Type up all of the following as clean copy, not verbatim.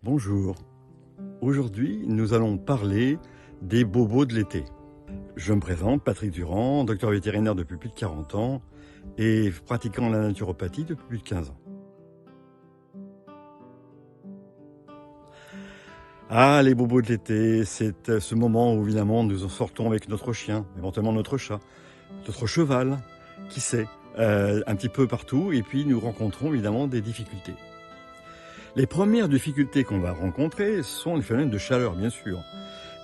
Bonjour, aujourd'hui nous allons parler des bobos de l'été. Je me présente, Patrick Durand, docteur vétérinaire depuis plus de 40 ans et pratiquant la naturopathie depuis plus de 15 ans. Ah, les bobos de l'été, c'est ce moment où évidemment nous en sortons avec notre chien, éventuellement notre chat, notre cheval, qui sait, un petit peu partout, et puis nous rencontrons évidemment des difficultés. Les premières difficultés qu'on va rencontrer sont les phénomènes de chaleur, bien sûr.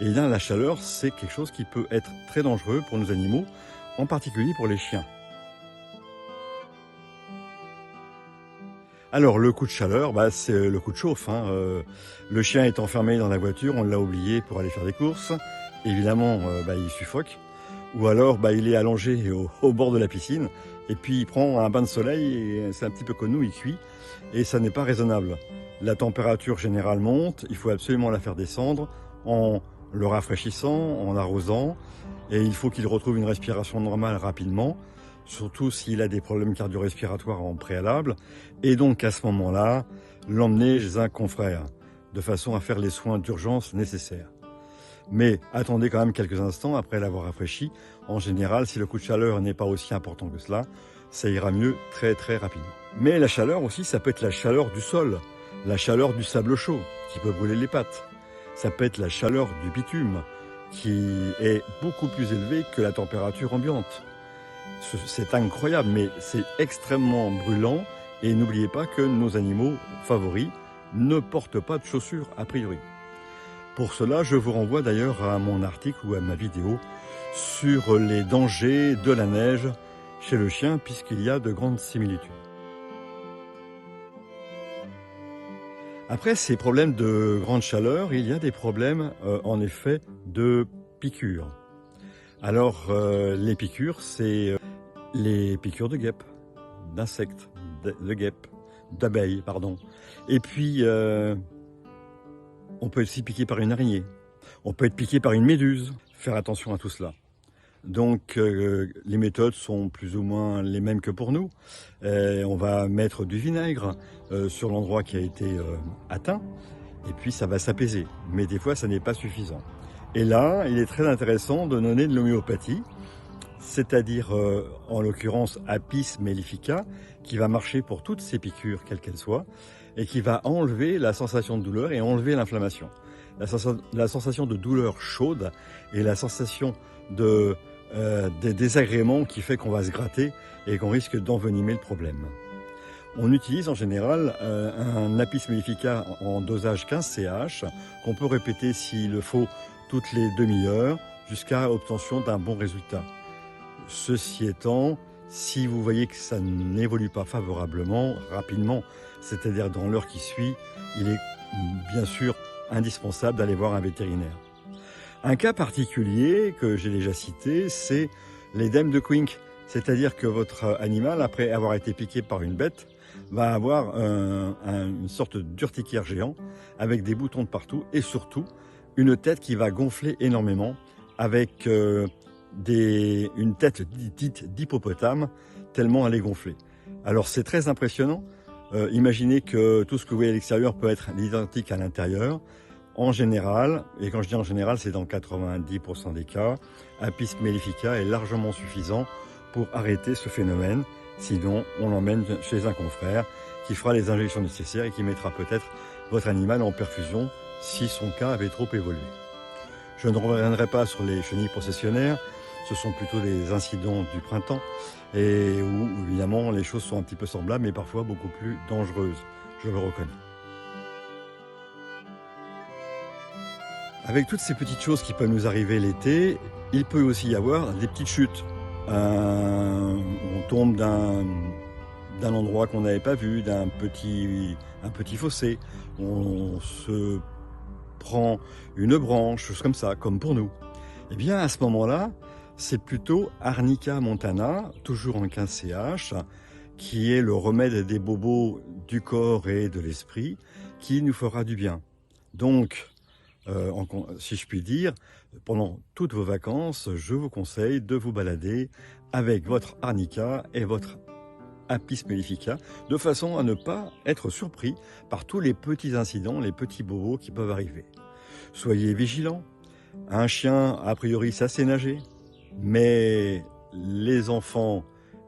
Et là, la chaleur, c'est quelque chose qui peut être très dangereux pour nos animaux, en particulier pour les chiens. Alors, le coup de chaleur, c'est le coup de chauffe. Le chien est enfermé dans la voiture, on l'a oublié pour aller faire des courses. Évidemment, il suffoque. Ou alors, il est allongé au bord de la piscine, et puis il prend un bain de soleil, et c'est un petit peu comme nous, il cuit, et ça n'est pas raisonnable. La température générale monte, il faut absolument la faire descendre en le rafraîchissant, en arrosant, et il faut qu'il retrouve une respiration normale rapidement, surtout s'il a des problèmes cardio-respiratoires en préalable, et donc à ce moment-là, l'emmener chez un confrère, de façon à faire les soins d'urgence nécessaires. Mais attendez quand même quelques instants après l'avoir rafraîchi. En général, si le coup de chaleur n'est pas aussi important que cela, ça ira mieux très très rapidement. Mais la chaleur aussi, ça peut être la chaleur du sol, la chaleur du sable chaud qui peut brûler les pattes. Ça peut être la chaleur du bitume qui est beaucoup plus élevée que la température ambiante. C'est incroyable, mais c'est extrêmement brûlant. Et n'oubliez pas que nos animaux favoris ne portent pas de chaussures a priori. Pour cela, je vous renvoie d'ailleurs à mon article ou à ma vidéo sur les dangers de la neige chez le chien, puisqu'il y a de grandes similitudes. Après ces problèmes de grande chaleur, il y a des problèmes en effet de piqûres. Alors les piqûres, c'est les piqûres de guêpes, d'insectes, de guêpes, d'abeilles, pardon. Et puis on peut être aussi piqué par une araignée. On peut être piqué par une méduse. Faire attention à tout cela. Donc les méthodes sont plus ou moins les mêmes que pour nous. On va mettre du vinaigre sur l'endroit qui a été atteint et puis ça va s'apaiser. Mais des fois, ça n'est pas suffisant. Et là, il est très intéressant de donner de l'homéopathie, c'est-à-dire en l'occurrence Apis mellifica, qui va marcher pour toutes ces piqûres, quelles qu'elles soient, et qui va enlever la sensation de douleur et enlever l'inflammation. La sensation de douleur chaude et la sensation des désagréments qui fait qu'on va se gratter et qu'on risque d'envenimer le problème. On utilise en général un Apis mellifica en dosage 15 CH qu'on peut répéter s'il le faut toutes les demi-heures jusqu'à obtention d'un bon résultat. Ceci étant, si vous voyez que ça n'évolue pas favorablement, rapidement, c'est-à-dire dans l'heure qui suit, il est bien sûr indispensable d'aller voir un vétérinaire. Un cas particulier que j'ai déjà cité, c'est l'édème de Quincke. C'est-à-dire que votre animal, après avoir été piqué par une bête, va avoir une sorte d'urticaire géant avec des boutons de partout et surtout une tête qui va gonfler énormément avec une tête dite d'hippopotame tellement elle est gonflée. Alors c'est très impressionnant. Imaginez que tout ce que vous voyez à l'extérieur peut être identique à l'intérieur. En général, et quand je dis en général, c'est dans 90% des cas, Apis mellifica est largement suffisant pour arrêter ce phénomène. Sinon, on l'emmène chez un confrère qui fera les injections nécessaires et qui mettra peut-être votre animal en perfusion si son cas avait trop évolué. Je ne reviendrai pas sur les chenilles processionnaires, ce sont plutôt des incidents du printemps et où évidemment les choses sont un petit peu semblables mais parfois beaucoup plus dangereuses, je le reconnais. Avec toutes ces petites choses qui peuvent nous arriver l'été, il peut aussi y avoir des petites chutes. On tombe d'un endroit qu'on n'avait pas vu, un petit fossé. On se prend une branche, chose comme ça, comme pour nous. Eh bien, à ce moment-là, c'est plutôt Arnica montana, toujours en 15 CH, qui est le remède des bobos du corps et de l'esprit, qui nous fera du bien. Donc, si je puis dire, pendant toutes vos vacances, je vous conseille de vous balader avec votre arnica et votre Apis mellifica, de façon à ne pas être surpris par tous les petits incidents, les petits bobos qui peuvent arriver. Soyez vigilants. Un chien, a priori, ça sait nager, mais les enfants,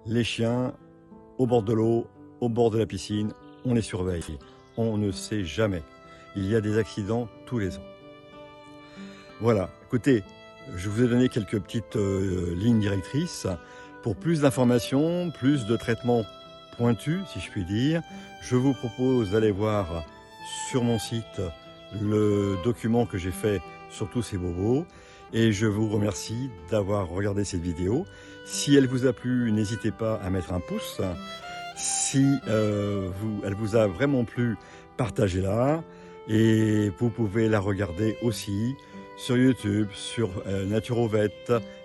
les chiens, au bord de l'eau, au bord de la piscine, on les surveille. On ne sait jamais. Il y a des accidents tous les ans. Voilà, écoutez, je vous ai donné quelques petites lignes directrices. Pour plus d'informations, plus de traitements pointus, si je puis dire, je vous propose d'aller voir sur mon site le document que j'ai fait sur tous ces bobos. Et je vous remercie d'avoir regardé cette vidéo. Si elle vous a plu, n'hésitez pas à mettre un pouce. Si elle vous a vraiment plu, partagez-la. Et vous pouvez la regarder aussi sur YouTube, sur Naturovet,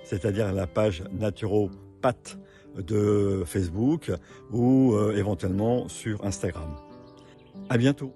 c'est-à-dire la page Naturopath de Facebook ou éventuellement sur Instagram. À bientôt.